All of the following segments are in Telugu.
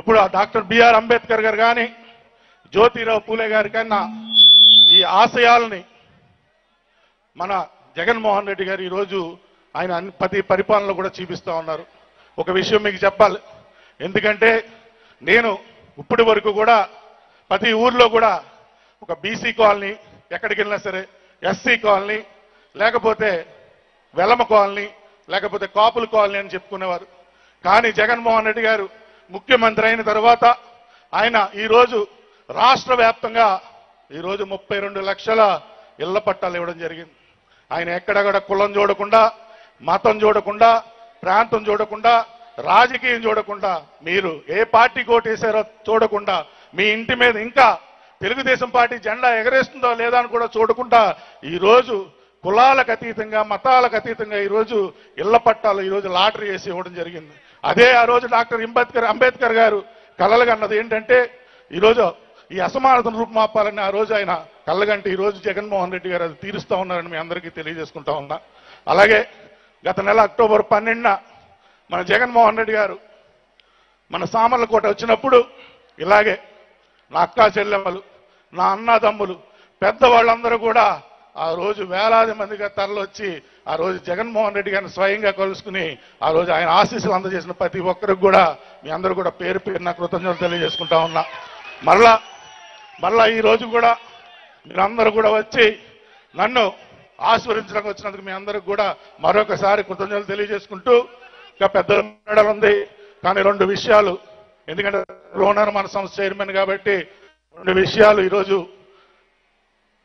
ఇప్పుడు డాక్టర్ బిఆర్ అంబేద్కర్ గారు కానీ జ్యోతిరావు పూలే గారి కన్నా ఈ ఆశయాలని మన జగన్మోహన్ రెడ్డి గారు ఈరోజు ఆయన ప్రతి పరిపాలనలో కూడా చూపిస్తూ ఉన్నారు. ఒక విషయం మీకు చెప్పాలి, ఎందుకంటే నేను ఇప్పటి వరకు కూడా ప్రతి ఊర్లో కూడా ఒక బీసీ కాలనీ ఎక్కడికి వెళ్ళినా సరే, ఎస్సీ కాలనీ, లేకపోతే వెలమ కాలనీ, లేకపోతే కాపుల కాలనీ అని చెప్పుకునేవారు. కానీ జగన్మోహన్ రెడ్డి గారు ముఖ్యమంత్రి అయిన తర్వాత ఆయన ఈరోజు రాష్ట్ర వ్యాప్తంగా ఈరోజు 32 లక్షల ఇళ్ల పట్టాలు ఇవ్వడం జరిగింది. ఆయన ఎక్కడ కూడా కులం చూడకుండా, మతం చూడకుండా, ప్రాంతం చూడకుండా, రాజకీయం చూడకుండా, మీరు ఏ పార్టీ కోటేశారో చూడకుండా, మీ ఇంటి మీద ఇంకా తెలుగుదేశం పార్టీ జెండా ఎగరేస్తుందో లేదా అని కూడా చూడకుండా ఈరోజు కులాలకు అతీతంగా, మతాలకు అతీతంగా ఈరోజు ఇళ్ల పట్టాలు ఈరోజు లాటరీ వేసి ఇవ్వడం జరిగింది. అదే ఆ రోజు డాక్టర్ అంబేద్కర్ గారు కలలుగన్నది ఏంటంటే ఈరోజు ఈ అసమానతను రూపుమాపాలని ఆ రోజు ఆయన కళ్ళగంటే ఈరోజు జగన్మోహన్ రెడ్డి గారు అది తీరుస్తూ ఉన్నారని మీ అందరికీ తెలియజేసుకుంటా ఉన్నా. అలాగే గత నెల అక్టోబర్ 12న మన జగన్మోహన్ రెడ్డి గారు మన సామర్లకోట వచ్చినప్పుడు ఇలాగే నా అక్కా చెల్లెమ్మలు, నా అన్నదమ్ములు, పెద్దవాళ్ళందరూ కూడా ఆ రోజు వేలాది మందిగా తరలొచ్చి ఆ రోజు జగన్మోహన్ రెడ్డి గారిని స్వయంగా కలుసుకుని ఆ రోజు ఆయన ఆశీస్సులు అందజేసిన ప్రతి ఒక్కరికి కూడా మీ అందరూ కూడా పేరు పేరున కృతజ్ఞతలు తెలియజేసుకుంటా ఉన్నా. మళ్ళా ఈ రోజు కూడా మీరందరూ కూడా వచ్చి నన్ను ఆశీర్వదించడానికి వచ్చినందుకు మీ అందరికి కూడా మరొకసారి కృతజ్ఞతలు తెలియజేసుకుంటూ, ఇంకా పెద్దల ఉంది కానీ 2 విషయాలు, ఎందుకంటే ఓనర్ మన సంస్థ చైర్మన్ కాబట్టి 2 విషయాలు ఈరోజు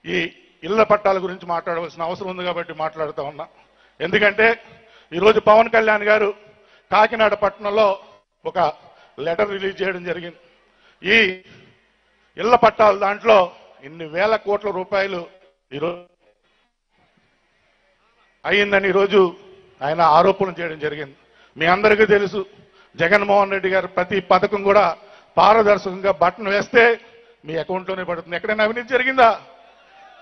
ఈ ఇళ్ల పట్టాల గురించి మాట్లాడవలసిన అవసరం ఉంది కాబట్టి మాట్లాడుతూ ఉన్నా. ఎందుకంటే ఈరోజు పవన్ కళ్యాణ్ గారు కాకినాడ పట్టణంలో ఒక లెటర్ రిలీజ్ చేయడం జరిగింది. ఈ ఇళ్ల పట్టాల దాంట్లో ఇన్ని వేల కోట్ల రూపాయలు ఈరోజు అయ్యిందని ఈరోజు ఆయన ఆరోపణలు చేయడం జరిగింది. మీ అందరికీ తెలుసు జగన్మోహన్ రెడ్డి గారు ప్రతి పథకం కూడా పారదర్శకంగా బటన్ వేస్తే మీ అకౌంట్లోనే పడుతుంది. ఎక్కడైనా అవినీతి జరిగిందా?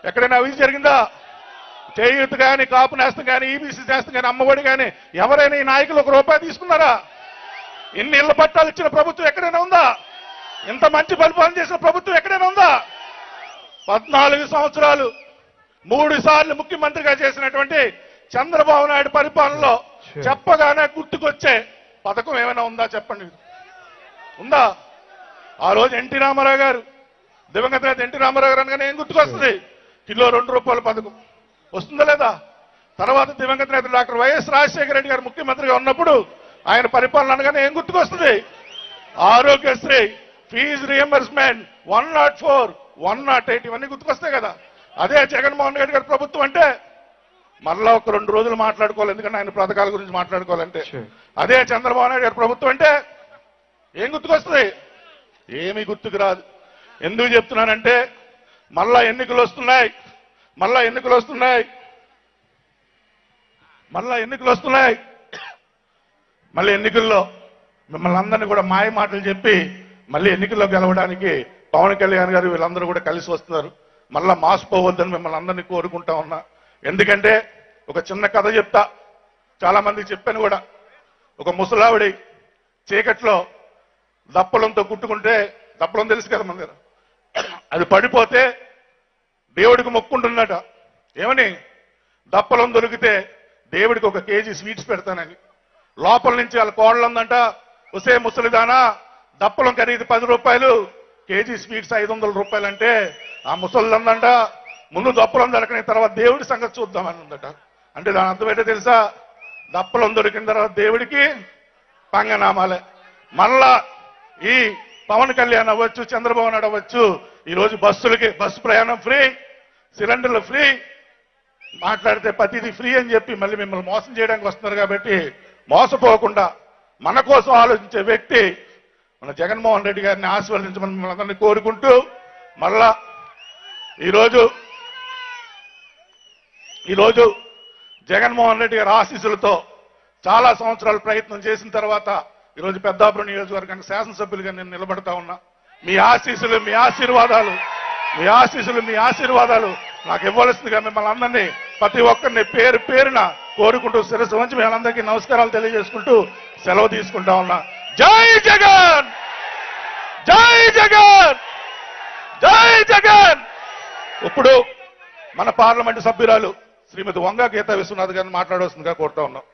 ఎక్కడైనా అవినీతి జరిగిందా? చేయూత కానీ, కాపు నేస్తం కానీ, ఈబీసీ నేస్తం కానీ, అమ్మఒడి కానీ ఎవరైనా ఈ నాయకులు ₹1 తీసుకున్నారా? ఇన్ని ఇళ్ల పట్టాలు ఇచ్చిన ప్రభుత్వం ఎక్కడైనా ఉందా? ఇంత మంచి పరిపాలన చేసిన ప్రభుత్వం ఎక్కడైనా ఉందా? 14 సంవత్సరాలు 3 సార్లు ముఖ్యమంత్రిగా చేసినటువంటి చంద్రబాబు నాయుడు పరిపాలనలో చెప్పగానే గుర్తుకొచ్చే పథకం ఏమైనా ఉందా చెప్పండి. ఉందా? ఆ రోజు ఎన్టీ రామారావు గారు, దివంగత నేత ఎన్టీ రామారావు గారు అనగానే ఏం గుర్తుకొస్తుంది? కిలో ₹2 పథకం వస్తుందా లేదా? తర్వాత దివంగత నేత డాక్టర్ వైఎస్ రాజశేఖర రెడ్డి గారు ముఖ్యమంత్రిగా ఉన్నప్పుడు ఆయన పరిపాలన అనగానే ఏం గుర్తుకొస్తుంది? ఆరోగ్యశ్రీ, ఫీజు రియంబర్స్మెంట్, 104, 108 ఇవన్నీ గుర్తుకొస్తాయి కదా. అదే జగన్మోహన్ రెడ్డి గారి ప్రభుత్వం అంటే మళ్ళా ఒక 2 రోజులు మాట్లాడుకోవాలి, ఎందుకంటే ఆయన పథకాల గురించి మాట్లాడుకోవాలంటే. అదే చంద్రబాబు నాయుడు గారి ప్రభుత్వం అంటే ఏం గుర్తుకొస్తుంది? ఏమీ గుర్తుకు రాదు. ఎందుకు చెప్తున్నానంటే మళ్ళా ఎన్నికలు వస్తున్నాయి, మళ్ళా ఎన్నికలు వస్తున్నాయి. మళ్ళీ ఎన్నికల్లో మిమ్మల్ని అందరినీ కూడా మాయ మాటలు చెప్పి మళ్ళీ ఎన్నికల్లో గెలవడానికి పవన్ కళ్యాణ్ గారు వీళ్ళందరూ కూడా కలిసి వస్తున్నారు. మళ్ళా మాసిపోవద్దని మిమ్మల్ని అందరినీ కోరుకుంటా ఉన్నా. ఎందుకంటే ఒక చిన్న కథ చెప్తా, చాలా మందికి చెప్పాను కూడా. ఒక ముసలావిడి చీకట్లో దప్పలంతో కుట్టుకుంటే, దప్పలం తెలుసు కదా మన దగ్గర, అది పడిపోతే దేవుడికి మొక్కుంటున్నట. ఏమని? దప్పలం దొరికితే దేవుడికి 1 కేజీ స్వీట్స్ పెడతానని. లోపల నుంచి వాళ్ళ కోడలందంట, ఒసే ముసలిదానా, దప్పలం ఖరీదు ₹10, కేజీ స్వీట్స్ ₹500 అంటే ఆ ముసలిదందంట ముందు దప్పలం దొరకని తర్వాత దేవుడి సంగతి చూద్దామని ఉందట. అంటే దాని అర్థం ఏంటో తెలుసా? దప్పలం దొరికిన తర్వాత దేవుడికి పంగనామాలే. మళ్ళా ఈ పవన్ కళ్యాణ్ అవ్వచ్చు, చంద్రబాబు నాయుడు అవ్వచ్చు, ఈరోజు బస్సు ప్రయాణం ఫ్రీ, సిలిండర్లు ఫ్రీ, మాట్లాడితే ప్రతిదీ ఫ్రీ అని చెప్పి మళ్ళీ మిమ్మల్ని మోసం చేయడానికి వస్తున్నారు. కాబట్టి మోసపోకుండా మన కోసం ఆలోచించే వ్యక్తి మన జగన్మోహన్ రెడ్డి గారిని ఆశీర్వదించమని మిమ్మల్ని అందరినీ కోరుకుంటూ, మళ్ళా ఈరోజు జగన్మోహన్ రెడ్డి గారి ఆశీస్సులతో చాలా సంవత్సరాలు ప్రయత్నం చేసిన తర్వాత ఈరోజు పెద్దాపురం నియోజకవర్గానికి శాసనసభ్యులుగా నేను నిలబడతా ఉన్నా. మీ ఆశీస్సులు, మీ ఆశీర్వాదాలు నాకు ఇవ్వాల్సిందిగా మిమ్మల్ని అందరినీ, ప్రతి ఒక్కరిని పేరు పేరున కోరుకుంటూ శిరస్సు వంచి మీ అందరికీ నమస్కారాలు తెలియజేసుకుంటూ సెలవు తీసుకుంటా ఉన్నా. జై జగన్. జై జగన్. ఇప్పుడు మన పార్లమెంటు సభ్యురాలు శ్రీమతి వంగా గీతా విశ్వనాథ్ గారిని మాట్లాడవలసిందిగా కోరుతా ఉన్నాం.